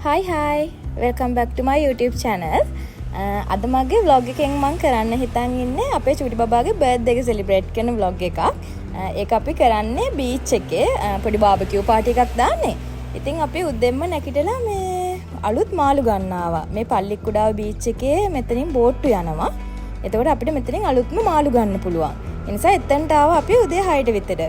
Hi, welcome back to my YouTube channel. අද මගේ vlog එකෙන් මම කරන්න හිතන් ඉන්නේ අපේ චූටි බබාගේ බර්ත්ඩේ එක සෙලිබ්‍රේට් කරන vlog එකක්. ඒක අපි කරන්නේ බීච් එකේ පොඩි බාබකියු පාටි එකක් දාන්නේ. ඉතින් අපි උදෙන්ම නැගිටලා මේ අලුත් මාළු ගන්න ආවා. මේ පල්ලික්කුඩාව බීච් එකේ මෙතනින් බෝට්ටු යනවා. එතකොට අපිට මෙතනින් අලුත්ම මාළු ගන්න පුළුවන්. ඒ නිසා එතනට ආවා අපි උදේ 6ට විතර.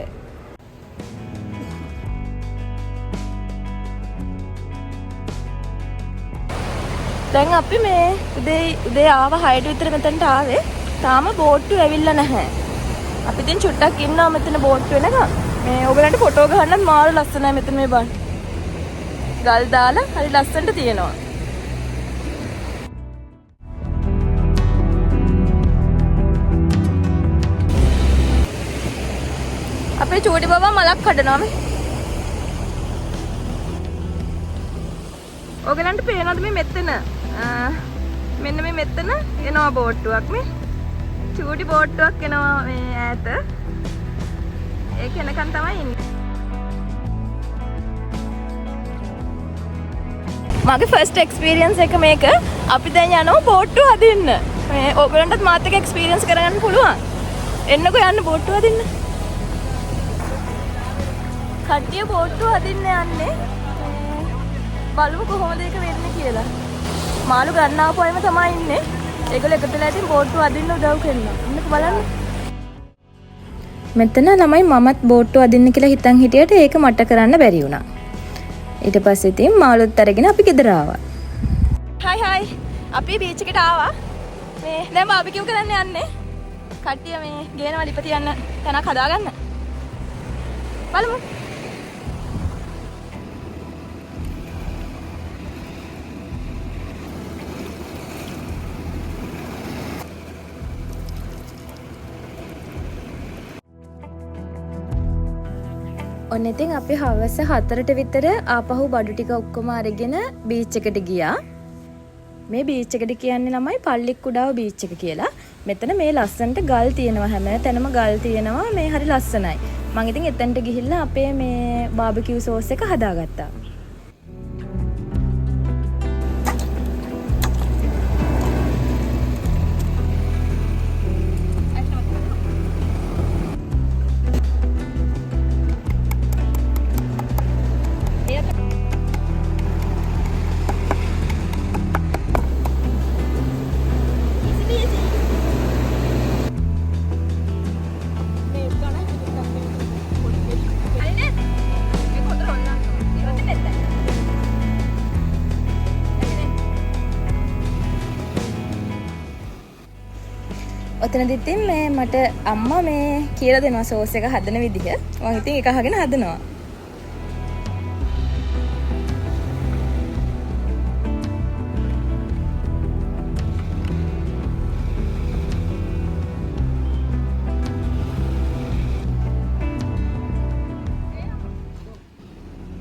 දැන් අපි මේ උදේ ආව 6ට විතර මෙතනට ආවේ. තාම බෝට්ටු ඇවිල්ලා නැහැ. අපි ඉතින් චුට්ටක් ඉන්නවා මෙතන බෝට්ටු වෙනකම්. මේ ඔයගලන්ට ෆොටෝ ගහන්නත් මාරු ලස්සනයි මෙතන මේ බලන්න. ගල් දාලා හරි ලස්සනට තියෙනවා. අපේ චූටි බබා මලක් කඩනවා මේ. ඔයගලන්ට පේනවද මේ මෙතන? මෙන්න මේ මෙතන එනවා බෝට්ටුවක් මේ. චූටි බෝට්ටුවක් එනවා මේ ඈත. ඒක එනකන් තමයි ඉන්නේ. මගේ ෆස්ට් එක්ස්පීරියන්ස් එක මේක. අපි දැන් යනවා බෝට්ටුව හදින්න. මේ ඔයගලන්ටත් මාත් එක්ක එක්ස්පීරියන්ස් කරගන්න පුළුවන්. එන්නකෝ යන්න බෝට්ටුව හදින්න. කට්ටිය බෝට්ටුව හදින්න යන්නේ. බලමු කොහොමද ඒක වෙන්නේ කියලා. මාළු ගන්න ආපුවයිම තමයි ඉන්නේ. ඒගොල්ලෝ එකතු වෙලා ඉතින් බෝට්ටුව අදින්න උදව් කරනවා. ඉන්නකෝ බලන්න. මෙතන ළමයි මමත් බෝට්ටුව අදින්න කියලා හිතන් හිටියට ඒක මට කරන්න බැරි වුණා. ඊට පස්සේ ඉතින් මාළුත් අරගෙන අපි ගෙදර ආවා. හයි. අපි බීච් එකට ආවා. මේ දැන් බාබිකියු කරන්න යන්නේ. කට්ටිය මේ ගේනවා ලිප තියන්න තැනක් හදාගන්න. බලමු. ඔන්න ඉතින් අපි හවස 4ට විතර ආපහු බඩු ටික ඔක්කොම අරගෙන බීච් එකට ගියා. මේ බීච් එකට කියන්නේ ළමයි පල්ලික්කුඩාව බීච් එක කියලා. මෙතන මේ ලස්සනට ගල් තියෙනවා හැම තැනම ගල් තියෙනවා. මේ හරි ලස්සනයි. මම ඉතින් එතනට ගිහිල්ලා අපේ මේ බාබකියු සෝස් එක හදාගත්තා. ඔතනදි ඉතින් මේ මට අම්මා මේ කියලා දෙනවා සෝස් එක හදන විදිහ. මම ඉතින් ඒක අහගෙන හදනවා.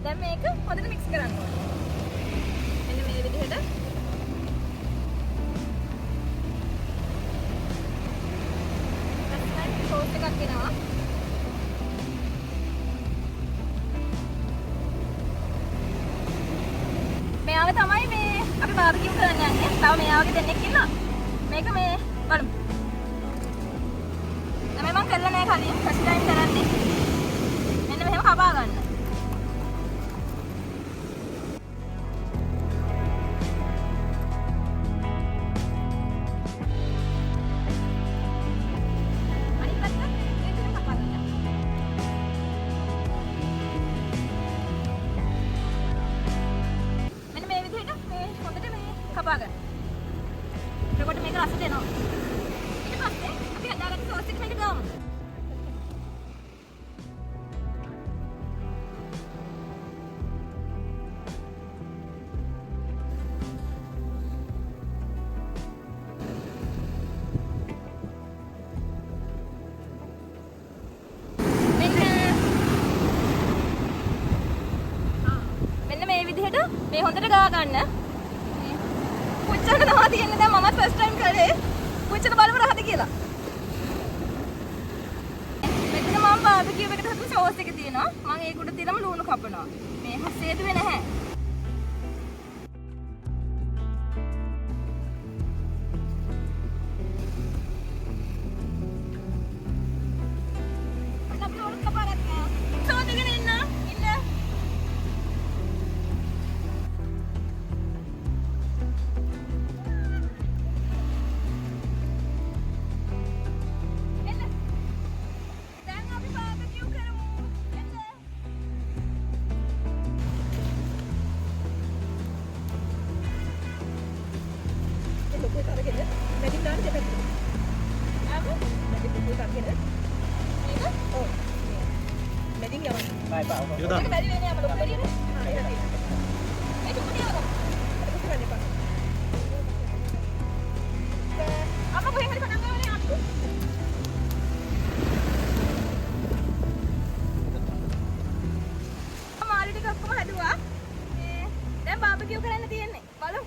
දැන් මේක හොඳට මික්ස් කරන්න ඕනේ. මෙන්න මේ විදිහට. සෝස් එකක් එනවා. මෙයාව තමයි මේ අපි බාබිකියු කරන්න යන්නේ. තව මෙයාවගේ දෙන්නෙක් ඉන්නවා. මේක මේ බලමු. දැන් මම කරලා නැහැ කලින් ෆස්ට් ටයිම් කරන්නේ. මෙන්න මෙහෙම කපා ගන්න. කපා ගන්න. එතකොට මේක රස දෙනවා. ඊට පස්සේ අපි හදාගත්ත සෝස් එක මේක දාමු. මෙන්න මේ විදිහට මේ හොඳට ගා ගන්න. පුච්චන්න තමයි තියෙන්නේ. දැන් මමත් ෆස්ට් ටයිම් කරේ. පුච්චන බලමු රහද කියලා. මෙතන මම බාබිකියු එකට හදපු සෝස් එක තියෙනවා. මම ඒක උඩ තියලම ලුණු කපනවා. මේ හසේදුවේ නැහැ. මාළු ටික ඔක්කොම හැදුවා. දැන් බාබකියු කරන්න තියෙන්නේ. බලමු.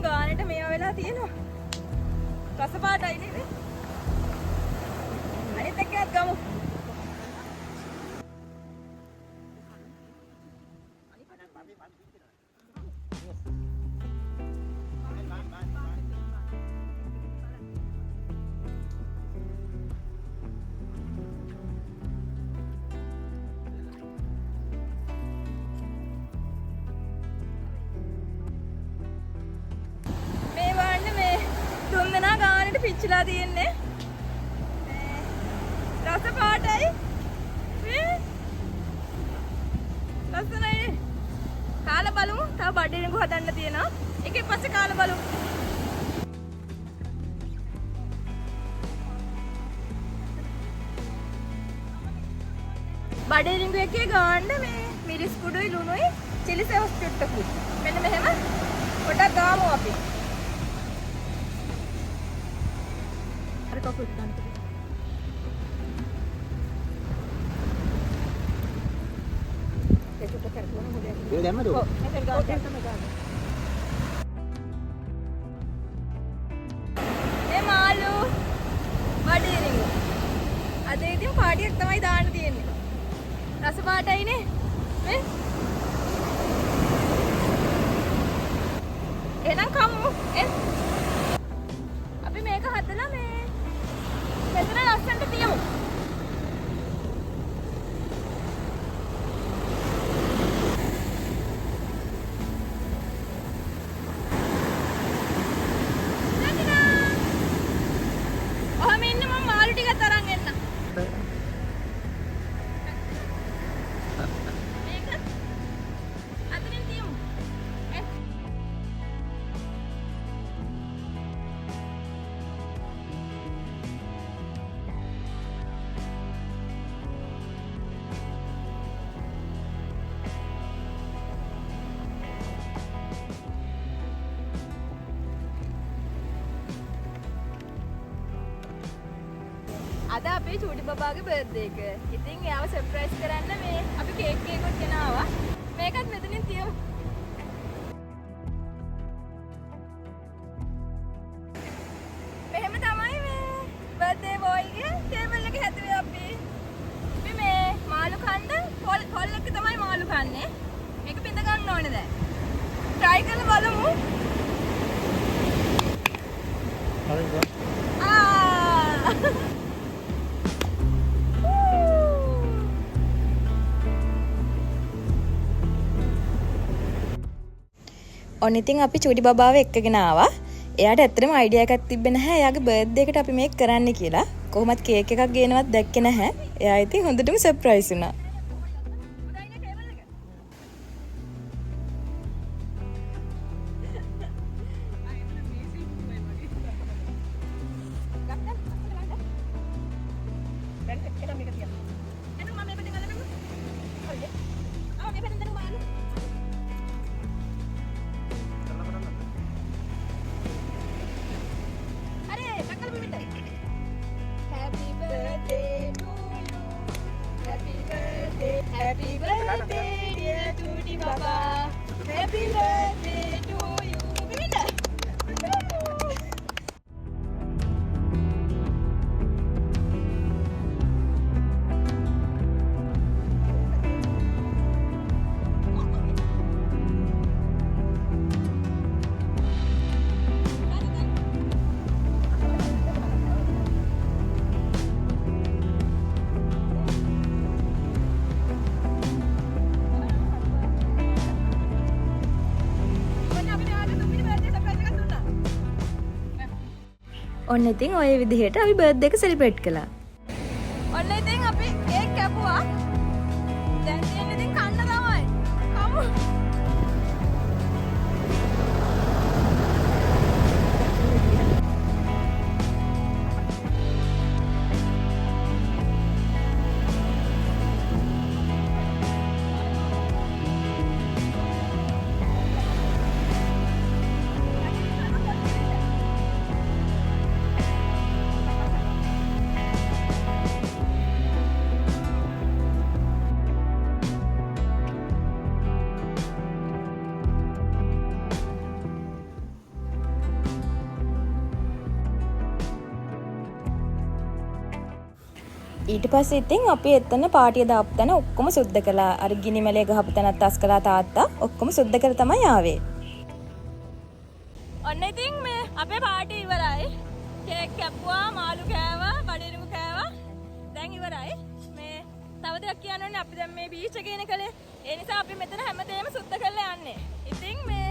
ගානට මේවා වෙලා තියෙනවා. රස පාටයි නේද? අනිත් එක්කත් ගමු. පිච්චිලා තියෙන්නේ රස පාටයි ලස්සනයි. කාලා බලමු. තව බඩේනිකු හදන්න තියෙනවා. එකෙන් පස්සේ කාලා බලමු. බඩේනිකු එකේ ගාන්න මේ මිරිස් කුඩුයි ලුණුයි චිලි සෝස් ටිකකුයි. මෙන්න මෙහෙම පොඩක් ගාමු අපි. Kau ikut Dia dah madu. මාළු වඩේරිඟු. අද ඉතින් පාටියක් තමයි දාන්න තියෙන්නේ. රස පාටයිනේ. නේ? එහෙනම් කමු. අපි මේක හදලා මේ මෙතන ලස්සනට තියමු. ඔහම ඉන්න මම මාළු ටිකක් තරන් එන්න. මේක අතනින් තියමු. අද අපේ චූටි බබාගේ බර්ත්ඩේ එක. ඉතින් එයාව සර්ප්‍රයිස් කරන්න මේ අපි කේක් එකක් ගෙනාවා. මේකත් මෙතනින් තියමු. මෙහෙම තමයි මේ බර්ත්ඩේ බෝයිගේ ටේබල් එක හැදුවේ අපි. අපි මේ මාළු කන්න පොල් එක තමයි මාළු කන්නේ. මේක බිඳ ගන්න ඕනේ දැන්. try කරලා බලමු. හරිද? ඔන්න ඉතින් අපි චූටි බබාව එක්කගෙන ආවා. එයාට ඇත්තටම අයිඩියා එකක් තිබ්බේ නැහැ එයාගේ බර්ත්ඩේ එකට අපි මේක කරන්න කියලා. කොහොමත් කේක් එකක් ගේනවත් දැක්කේ නැහැ. එයා ඉතින් හොඳටම සර්ප්‍රයිස් වුණා. Happy birthday dear Tuti Baba. Happy birthday to you. Belinda. ඔන්න ඉතින් ඔය විදිහට අපි බර්ත්ඩේ එක සෙලිබ්‍රේට් කළා. ඔන්න ඉතින් අපි කේක් කැපුවා. දැන් තියෙන්නේ ඉතින් කන්න තමයි. කමු. ඊට පස්සේ ඉතින් අපි එතන පාටිය දාපු තැන ඔක්කොම සුද්ධ කළා. අර ගිනි මැලේ ගහපු තැනත් අස් කළා තාත්තා. ඔක්කොම සුද්ධ කරලා තමයි ආවේ. ඔන්න ඉතින් මේ අපේ පාටිය ඉවරයි. කේක් කැපුවා, මාළු කෑවා, බඩිරුමු කෑවා. දැන් ඉවරයි. මේ තව දෙයක් කියන්න ඕනේ අපි දැන් මේ බීච් එකේ ඉන්නේ කලේ. ඒ නිසා අපි මෙතන හැමදේම සුද්ධ කරලා යන්නේ. ඉතින් මේ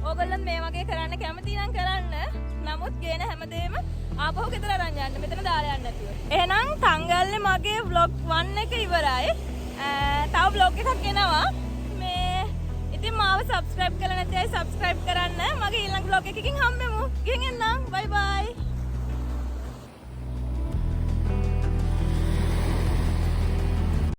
ඕගොල්ලන් මේ වගේ කරන්න කැමති නම් කරන්න. නමුත් ගේන හැමදේම ආපහු ගෙදර අරන් යන්න. මෙතන දාලා යන්න නැතුව. එහෙනම් තංගල්ලේ මගේ vlog 1 එක ඉවරයි. තව vlog එකක් එනවා. මේ ඉතින් මාව subscribe කරලා නැති අය subscribe කරන්න. මගේ ඊළඟ vlog එකකින් හම්බෙමු. ගිහින් එන්නම්. bye bye.